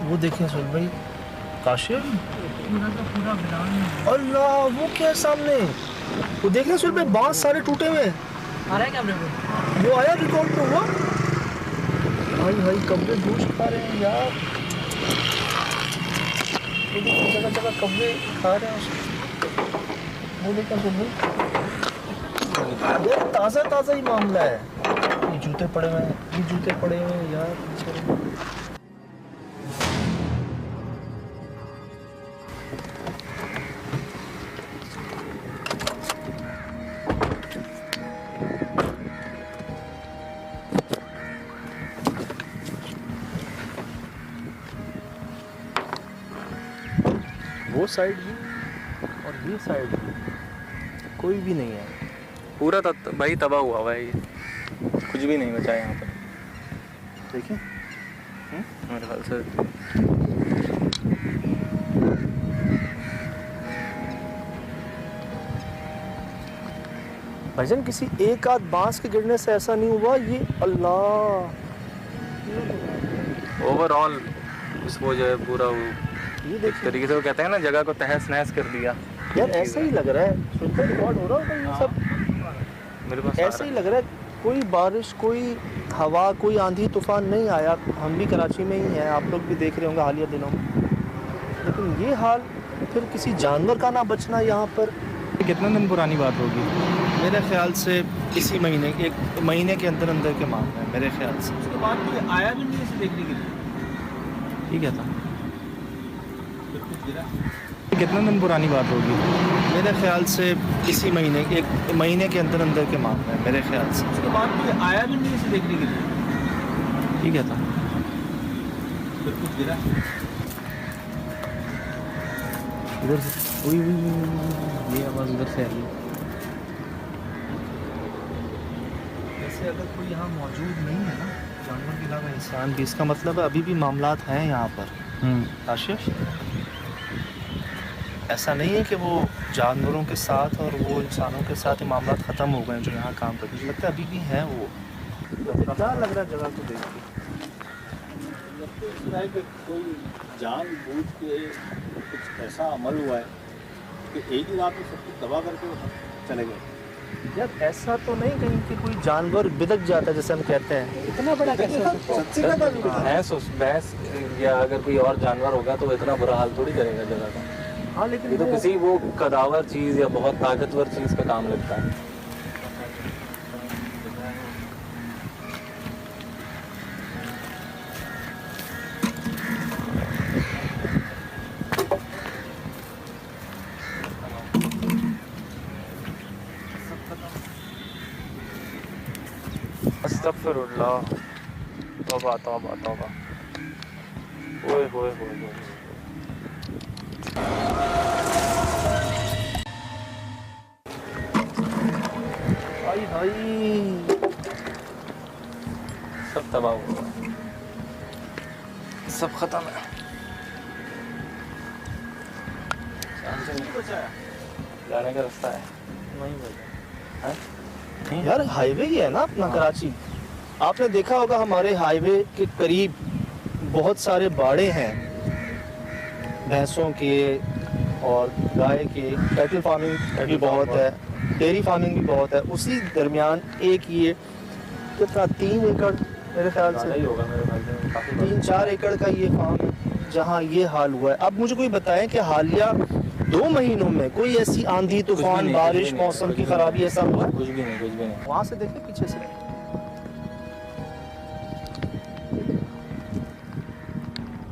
वो देखें सुन भाई, काशिफ पूरा अल्लाह, वो क्या है सामने? वो देख रहे सुन भाई, बांस सारे टूटे हुए आ रहा है कैमरे पे? वो आया रिकॉर्ड पे हुआ। भाई भाई कब्जे गोश्त खा रहे हैं यार, जगह जगह कब्जे खा रहे हैं। वो देखा सुन भाई, यार ताज़ा ताज़ा ही मामला है। ये जूते पड़े हुए हैं, ये जूते पड़े हुए हैं यार। वो साइड भी और ये साइड भी कोई भी नहीं है। पूरा भाई तबाह हुआ हुआ है, ये कुछ भी नहीं बचा यहाँ पर। देखिए मेरे ख्याल से भाईजान किसी एक आध बांस के गिरने से ऐसा नहीं हुआ। ये अल्लाह, ओवरऑल इसको जो है पूरा वो ये एक तरीके से वो कहते हैं ना, जगह को तहस नहस कर दिया। यार ऐसा ही लग रहा है, सुनकर रिकॉर्ड हो रहा होगा ये सब। मेरे पास ऐसा ही लग रहा है, कोई बारिश, कोई हवा, कोई आंधी तूफान नहीं आया। हम भी कराची में ही हैं, आप लोग भी देख रहे होंगे हालिया दिनों में, लेकिन ये हाल फिर किसी जानवर का ना बचना यहाँ पर। कितने दिन पुरानी बात होगी? मेरे ख्याल से इसी महीने, एक महीने के अंदर अंदर के मामले हैं मेरे ख्याल से। उसके बाद कोई आया भी नहीं इसे देखने के लिए। ठीक है था, कितने दिन पुरानी बात होगी? मेरे ख्याल से इसी महीने, एक महीने के अंदर अंदर के मामले हैं मेरे ख्याल से। उसके बाद कोई आया भी नहीं इसे देखने के लिए। ठीक है था, फिर कुछ गिरा। इधर से ये आवाज़ उधर से आई। वैसे अगर कोई यहाँ मौजूद नहीं है ना, जानवर के अलावा इंसान भी, इसका मतलब है अभी भी मामलात हैं यहाँ पर। काशिफ, ऐसा नहीं है कि वो जानवरों के साथ और वो इंसानों के साथ ही मामला ख़त्म हो गए जो यहाँ काम करते हैं। लगता है अभी भी हैं वो। क्या लग रहा है जगह को देख के? कि कोई जानबूझ के कुछ ऐसा अमल हुआ है कि एक ही रात में सब कुछ तबाह करके वो चले गए। यार ऐसा तो नहीं कहीं कि कोई जानवर बिदक जाता है जैसे हम कहते हैं। इतना बड़ा कैसे? भैंस या अगर कोई और जानवर होगा तो इतना बुरा हाल थोड़ी करेगा जगह का। हाँ लेकिन ये तो किसी वो कदावर चीज़ या बहुत ताकतवर चीज़ का काम लगता है। अस्तगफिरुल्लाह, तौबा तौबा तौबा। ओए होए होए होए। भाई भाई सब तबाह हुआ, सब खत्म है। शाम से नहीं बचाया, जाने का रास्ता है नहीं भाई यार, हाईवे ही है ना अपना कराची। आपने देखा होगा हमारे हाईवे के करीब बहुत सारे बाड़े हैं, भैंसों के और गाय के। कैटल फार्मिंग भी बहुत है, डेयरी फार्मिंग भी बहुत है। उसी दरमियान एक ये कितना 3 एकड़ मेरे ख्याल से, ही होगा मेरे ख्याल से, काफी 3-4 एकड़ का ये फार्म जहाँ ये हाल हुआ है। अब मुझे कोई बताएं कि हालिया 2 महीनों में कोई ऐसी आंधी तूफान, बारिश, मौसम की खराबी ऐसा हुआ? कुछ भी नहीं, कुछ भी नहीं। वहां से देखें पीछे से।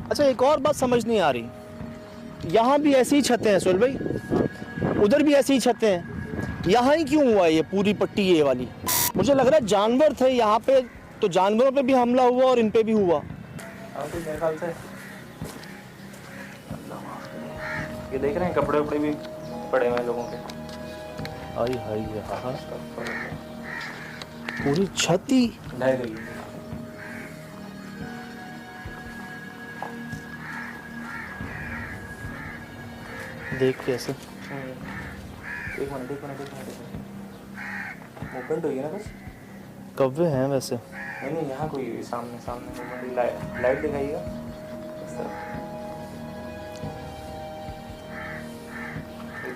अच्छा एक और बात समझ नहीं आ रही, यहाँ भी ऐसी ही छतें हैं सोहेल भाई, उधर भी ऐसी ही छतें हैं, यहाँ ही क्यों हुआ ये पूरी पट्टी ये वाली? मुझे लग रहा है जानवर थे यहाँ पे, तो जानवरों पे भी हमला हुआ और इन पे भी हुआ। मेरे ख्याल से ये देख रहे हैं, कपड़े उपड़े भी पड़े हुए हैं लोगों के। आई हाई हाँ, पूरी छत ही ढह गई। देख कैसे। एक मिनट मूवमेंट हुई है ना कुछ? कौवे हैं वैसे। नहीं, यहाँ कोई सामने सामने लाइट दिखाइएगा इस तरफ।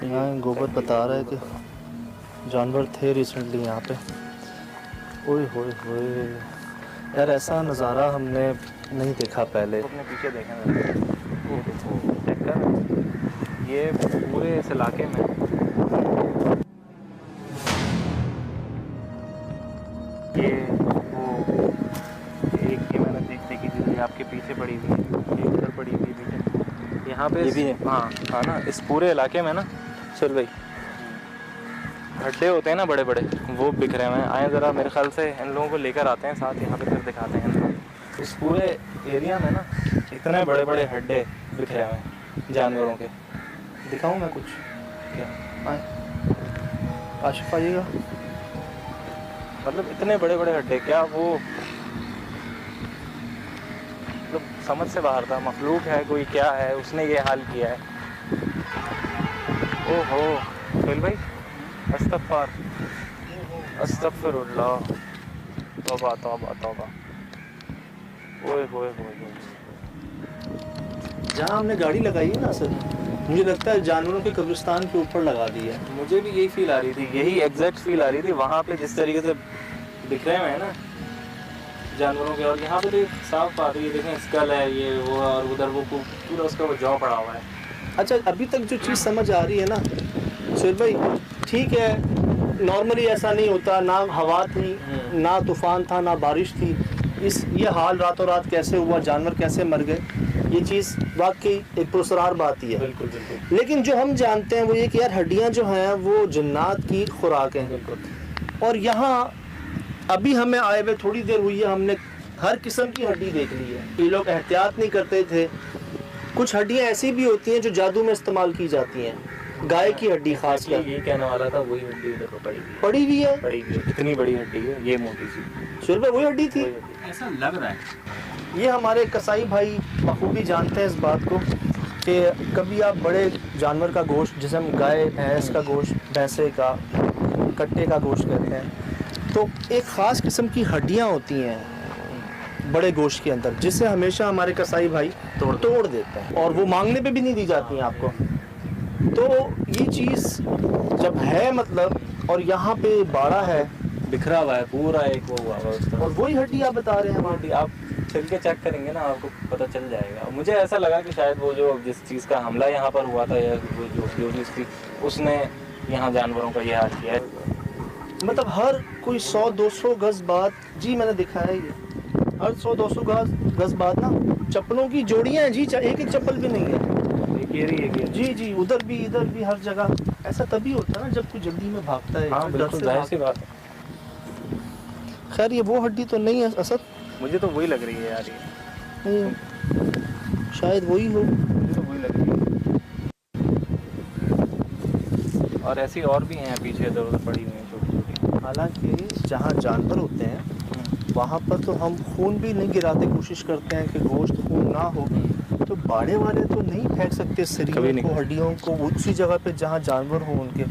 यहाँ गोबर बता रहा है कि जानवर थे रिसेंटली यहाँ पे। ओए होए होए यार, ऐसा नज़ारा हमने नहीं देखा पहले। अपने पीछे देखें चेक कर, ये पूरे इस इलाके में ये वो एक ये मैंने देखी थी आपके पीछे पड़ी हुई है, ये उधर पड़ी हुई है, यहाँ पे ये भी है। हाँ ना, इस पूरे इलाके में ना चल भाई गड्ढे होते हैं ना बड़े बड़े, वो बिखरे हुए हैं। आए ज़रा, मेरे ख्याल से इन लोगों को लेकर आते हैं साथ, यहाँ पे फिर दिखाते हैं इनको। इस पूरे एरिया में ना इतने बड़े बड़े गड्ढे बिखरे हुए हैं जानवरों के। दिखाऊँ मैं कुछ? क्या आए आशिफ आइएगा। मतलब इतने बड़े बड़े गड्ढे, क्या वो मतलब समझ से बाहर था। मखलूक है कोई, क्या है, उसने ये हाल किया है। ओहो सुहेल भाई, अस्तगफार अस्तगफिरुल्लाह, तौबा तौबा तौबा। ओए होए होए। जहाँ हमने गाड़ी लगाई है ना सर, मुझे लगता है जानवरों के कब्रिस्तान के ऊपर लगा दी है। मुझे भी यही फील आ रही थी, यही एग्जैक्ट फील आ रही थी। वहाँ पे जिस तरीके से दिख रहे हैं ना जानवरों के, और यहाँ पे तो साफ बात है, ये देखें स्कल है ये वो, और उधर वो पूरा उसका वो जौ पड़ा हुआ है। अच्छा, अभी तक जो चीज़ समझ आ रही है ना सुहेल भाई, ठीक है, नॉर्मली ऐसा नहीं होता, ना हवा थी, ना तूफान था, ना बारिश थी। ये हाल रातों रात कैसे हुआ, जानवर कैसे मर गए, ये चीज़ वाकई एक पुरस्कार बात ही है। बिल्कुल बिल्कुल। लेकिन जो हम जानते हैं वो ये कि यार हड्डियाँ जो हैं वो जन्नात की खुराक हैं। बिल्कुल। और यहाँ अभी हमें आए हुए थोड़ी देर हुई है, हमने हर किस्म की हड्डी देख ली है। ये लोग एहतियात नहीं करते थे। कुछ हड्डियाँ ऐसी भी होती हैं जो जादू में इस्तेमाल की जाती हैं, गाय की हड्डी खास कर। ये कहने वाला था, वही हड्डी उधर को पड़ी हुई है। पड़ी भी है। कितनी बड़ी हड्डी है ये, मोटी सी। सुहेल भाई, वही हड्डी थी। ऐसा लग रहा है। ये हमारे कसाई भाई बखूबी जानते हैं इस बात को कि कभी आप बड़े जानवर का गोश्त, जैसे हम गाय भैंस का गोश्त, भैंसे का, कट्टे का गोश्त कहते हैं, तो एक ख़ास किस्म की हड्डियाँ होती हैं बड़े गोश्त के अंदर, जिसे हमेशा हमारे कसाई भाई तोड़ देते हैं, और वो मांगने पे भी नहीं दी जाती हैं आपको। तो ये चीज़ जब है मतलब, और यहाँ पे बाड़ा है, बिखरा हुआ है पूरा, एक वो हुआ हुआ उसका। और वही हड्डी आप बता रहे हैं हमारी। हड्डी आप चल के चेक करेंगे ना, आपको पता चल जाएगा। मुझे ऐसा लगा कि शायद वो जो जिस चीज़ का हमला यहाँ पर हुआ था, या वो जो चीज़ थी, उसने यहाँ जानवरों का ये हाल किया है। मतलब हर कोई 100-200 गज बाद, जी मैंने दिखाया ये, हर 100-200 गज बाद ना चप्पलों की जोड़ियां हैं जी, एक एक चप्पल भी नहीं है। जी जी, उधर भी इधर भी, हर जगह। ऐसा तभी होता है ना जब कोई जल्दी में भागता है। हाँ बिल्कुल, जाहिर सी बात है। खैर ये वो हड्डी तो नहीं है असद, मुझे तो वही लग रही है यार, ये नहीं, शायद वही हो। मुझे तो वही लग रही है। और ऐसी और भी हैं पीछे इधर उधर पड़ी हुई हैं छोटी छोटी। हालांकि जहाँ जानवर होते हैं वहाँ पर तो हम खून भी नहीं गिराते, कोशिश करते हैं कि गोश्त खून ना हो। तो बाड़े वाले तो नहीं फेंक सकते शरीर को, हड्डियों को उसी जगह पे जहाँ जानवर हो उनके।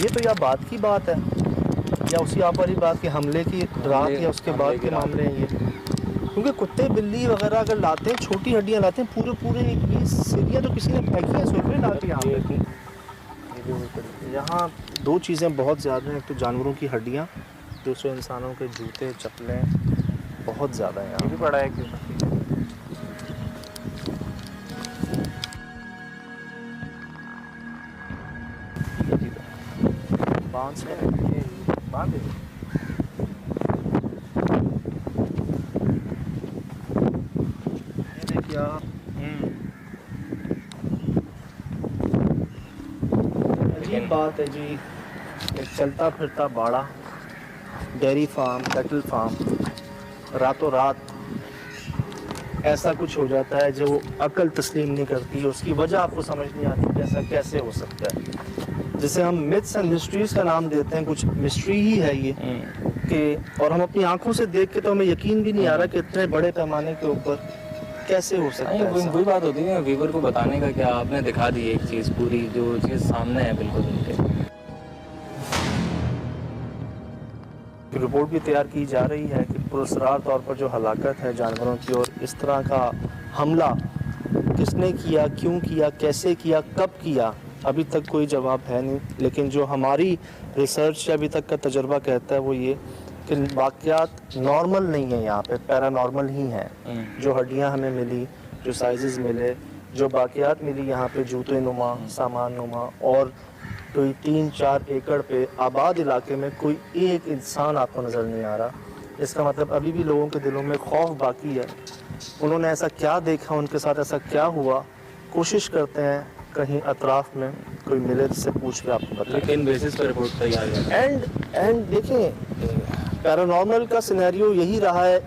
ये तो या बात की बात है, या उसी आप वाली बात की हमले की रात या उसके बाद के मामले हैं ये। क्योंकि कुत्ते बिल्ली वगैरह अगर लाते हैं, छोटी हड्डियाँ लाते हैं, पूरे ये सीढ़ियाँ तो किसी ने फेंकी हैं सुहेल ला के यहाँ पे। यहाँ दो चीज़ें बहुत ज़्यादा हैं, एक तो जानवरों की हड्डियाँ, दूसरे इंसानों के जूते चप्पलें बहुत ज़्यादा हैं ये भी यहाँ। पड़ा है क्यों? बांस है, बांध दे। ये देखिए आप, अजीब बात है जी, एक चलता फिरता बाड़ा, डेयरी फार्म, कैटल फार्म, रातों रात ऐसा कुछ हो जाता है जो अकल तस्लीम नहीं करती। उसकी वजह आपको समझ नहीं आती कि ऐसा कैसे हो सकता है। जिसे हम मिथ्स एंड मिस्ट्रीज का नाम देते हैं, कुछ मिस्ट्री ही है ये कि, और हम अपनी आंखों से देख के तो हमें यकीन भी नहीं आ रहा कि इतने बड़े पैमाने के ऊपर कैसे हो सकता है। वही बात होती है व्यूवर को बताने का, क्या आपने दिखा दी एक चीज़, पूरी जो चीज़ सामने है बिल्कुल उनके। रिपोर्ट भी तैयार की जा रही है कि पुरस्कार तौर पर जो हलाकत है जानवरों की, और इस तरह का हमला किसने किया, क्यों किया, कैसे किया, कब किया, अभी तक कोई जवाब है नहीं। लेकिन जो हमारी रिसर्च अभी तक का तजर्बा कहता है वो ये कि वाक़यात नॉर्मल नहीं है, यहाँ पे पैरानॉर्मल ही हैं। जो हड्डियाँ हमें मिली, जो साइजेस मिले, जो बाक़ियात मिली यहाँ पे जूते नुमा, सामान नुमा, और कोई 3-4 एकड़ पे आबाद इलाके में कोई एक इंसान आपको नज़र नहीं आ रहा। इसका मतलब अभी भी लोगों के दिलों में खौफ बाकी है। उन्होंने ऐसा क्या देखा, उनके साथ ऐसा क्या हुआ, कोशिश करते हैं कहीं अतराफ़ में कोई मिले जिससे पूछ के आपको बताएं। लेकिन बेसिस पर रिपोर्ट तैयार है। एंड देखें, पैरानॉर्मल का सिनेरियो यही रहा है।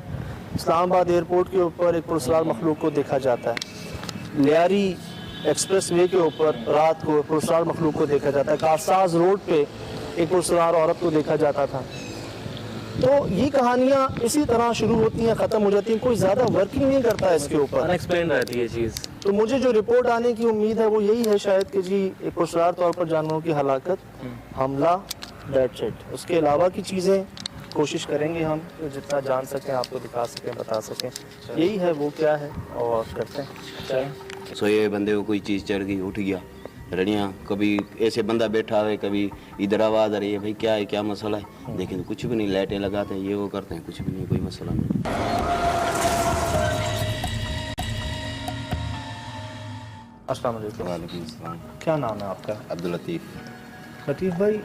इस्लामाबाद एयरपोर्ट के ऊपर एक पुरस्कार मखलूक को देखा जाता है, लियारी एक्सप्रेस वे के ऊपर रात को पुरस्कार मखलूक को देखा जाता है, कारसाज रोड पे एक पुरस्कार औरत को देखा जाता था। तो ये कहानियाँ इसी तरह शुरू होती हैं, ख़त्म हो जाती हैं, कोई ज़्यादा वर्किंग नहीं करता है इसके ऊपर, अनएक्सप्लेन रहती है चीज़। तो मुझे जो रिपोर्ट आने की उम्मीद है वो यही है शायद कि जी एक पुरस्कार तौर पर जानवरों की हलाकत, हमला, दैट्स इट। उसके अलावा की चीज़ें कोशिश करेंगे हम जितना जान सकें, आपको दिखा सकें, बता सकें, यही है वो क्या है, और करते हैं। सोए बंदे को कोई चीज़ चढ़ गई, उठ गया, रड़ियाँ, कभी ऐसे बंदा बैठा है, कभी इधर आवाज़ आ रही है, भाई क्या है, क्या मसला है, लेकिन कुछ भी नहीं, लाइटें लगाते हैं, ये वो करते हैं, कुछ भी नहीं, कोई मसला नहीं। अस्सलाम वालेकुम। वालेकुम अस्सलाम। क्या नाम है आपका? अब्दुल लतीफ़। लतीफ़ भाई,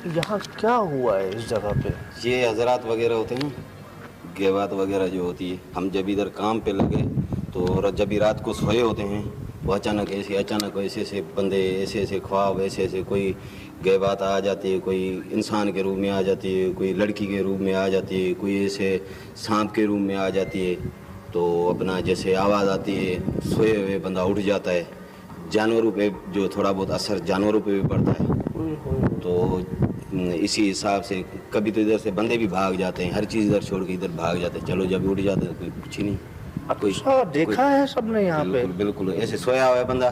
यहाँ क्या हुआ है इस जगह पे? ये हजरात वगैरह होते हैं, गेवात वगैरह जो होती है, हम जब इधर काम पे लगे तो जब भी रात को सोए होते हैं, वो अचानक ऐसे ऐसे बंदे, ऐसे ऐसे ख्वाब, ऐसे ऐसे कोई गेवात आ जाती है, कोई इंसान के रूप में आ जाती है, कोई लड़की के रूप में आ जाती है, कोई ऐसे सांप के रूप में आ जाती है। तो अपना जैसे आवाज़ आती है, सोए हुए बंदा उठ जाता है। जानवरों पे जो थोड़ा बहुत असर जानवरों पे भी पड़ता है। तो इसी हिसाब से कभी तो इधर से बंदे भी भाग जाते हैं, हर चीज़ इधर छोड़ के इधर भाग जाते हैं, चलो जब उठ जाते हैं कोई कुछ ही नहीं। कोई अच्छा, देखा है सबने यहाँ पे? बिल्कुल बिल्कुल, ऐसे सोया हुआ है बंदा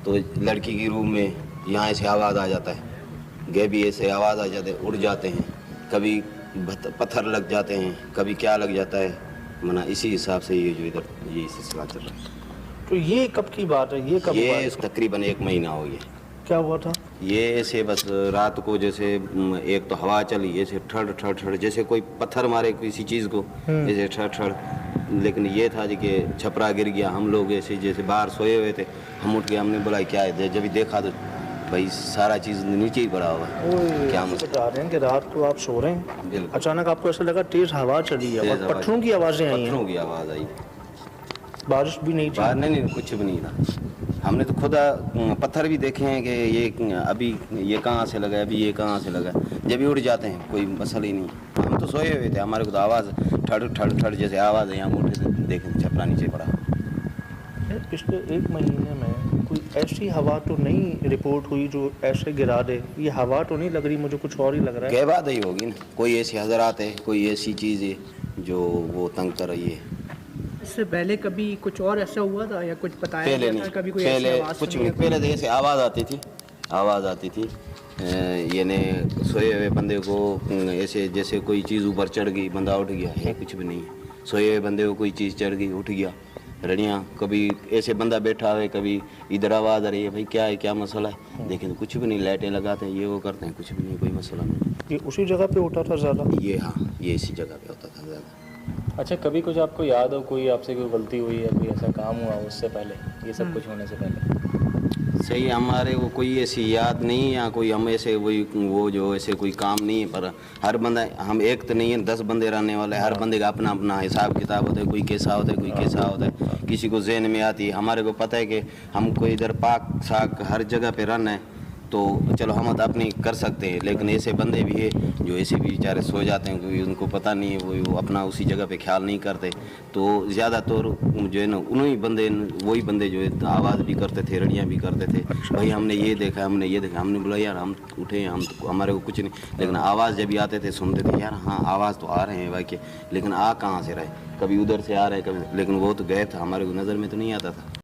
तो लड़की के रूम में यहाँ ऐसे आवाज़ आ जाता है, भी ऐसे आवाज़ आ जाते हैं, उड़ जाते हैं, कभी पत्थर लग जाते हैं, कभी क्या लग जाता है, मना इसी हिसाब से ये जो इधर ये सिलसिला चल रहा है। तो ये कब की बात है, ये कब हुआ है? ये तकरीबन 1 महीना हो गया। क्या हुआ था? ये ऐसे बस रात को जैसे एक तो हवा चली, ऐसे ठड़ ठड़ ठड़, जैसे कोई पत्थर मारे किसी चीज़ को, जैसे ठड़ ठड़। लेकिन ये था जी कि छपरा गिर गया, हम लोग ऐसे जैसे बाहर सोए हुए थे, हम उठ के हमने बोला क्या है, जब भी देखा तो भाई सारा चीज़ नीचे ही पड़ा हुआ है। क्या बता रहे हैं कि रात को आप सो रहे हैं, बिल्कुल अचानक आपको ऐसा लगा तेज हवा चली है और पत्थरों की आवाज़ें आई हैं, पत्थरों की आवाज़ आई, बारिश भी नहीं बाहर नहीं कुछ भी नहीं था। हमने तो खुदा पत्थर भी देखे हैं कि ये अभी ये कहाँ से लगा, अभी ये कहाँ से लगा, जब भी उड़ जाते हैं कोई मसला ही नहीं। हम तो सोए हुए थे, हमारे को तो आवाज़ ठड़ ठड़ ठड़ जैसे आवाज़ है, हम उठे थे, देखें छपरा नीचे पड़ा। पिछले 1 महीने में कोई ऐसी हवा तो नहीं रिपोर्ट हुई जो ऐसे गिरा दे? ये हवा तो नहीं लग रही मुझे, कुछ और ही लग रहा है। क्या बात ही होगी ना, कोई ऐसी हजरात है, कोई ऐसी चीज़ है जो वो तंग कर रही है। इससे पहले कभी कुछ और ऐसा हुआ था या कुछ बताया पहले गया था? कभी कोई पहले ऐसी आवाज़ कुछ सुनी भी है? पहले तो ऐसे आवाज़ आती थी ये ने सोए हुए बंदे को ऐसे जैसे कोई चीज़ ऊपर चढ़ गई, बंदा उठ गया, है कुछ भी नहीं है। सोए हुए बंदे को कोई चीज़ चढ़ गई, उठ गया, रड़ियाँ, कभी ऐसे बंदा बैठा है, कभी इधर आवाज़ आ रही है, भाई क्या है, क्या मसला है, लेकिन कुछ भी नहीं, लाइटें लगाते हैं, ये वो करते हैं, कुछ भी नहीं, कोई मसला नहीं। ये उसी जगह पे होता था ज़्यादा? ये हाँ, ये इसी जगह पे होता था ज़्यादा। अच्छा, कभी कुछ आपको याद हो कोई आपसे कोई गलती हुई है, कोई ऐसा काम हुआ उससे पहले, ये सब कुछ होने से पहले? सही, हमारे को कोई ऐसी याद नहीं, या कोई हम ऐसे वही वो जो ऐसे कोई काम नहीं है, पर हर बंदा, हम एक तो नहीं है, 10 बंदे रहने वाले, हर बंदे का अपना अपना हिसाब किताब होता है, कोई कैसा होता है, कोई कैसा होता है, किसी को जहन में आती है। हमारे को पता है कि हमको इधर पाक साक हर जगह पे रहना है, तो चलो हम तो अपनी कर सकते हैं, लेकिन ऐसे बंदे भी है जो ऐसे भी बेचारे सो जाते हैं, क्योंकि उनको पता नहीं है, वो अपना उसी जगह पे ख्याल नहीं करते। तो ज़्यादातर जो है ना उन्हीं बंदे, वही बंदे जो है आवाज़ भी करते थे, रड़ियाँ भी करते थे, भाई हमने ये देखा, हमने ये देखा, हमने बोला यार हम उठे, हम तो हमारे को कुछ नहीं, लेकिन आवाज़ जब भी आते थे सुनते थे, यार हाँ आवाज़ तो आ रहे हैं भाई के, लेकिन आ कहाँ से रहे, कभी उधर से आ रहे कभी, लेकिन वो तो गए था, हमारे को नज़र में तो नहीं आता था।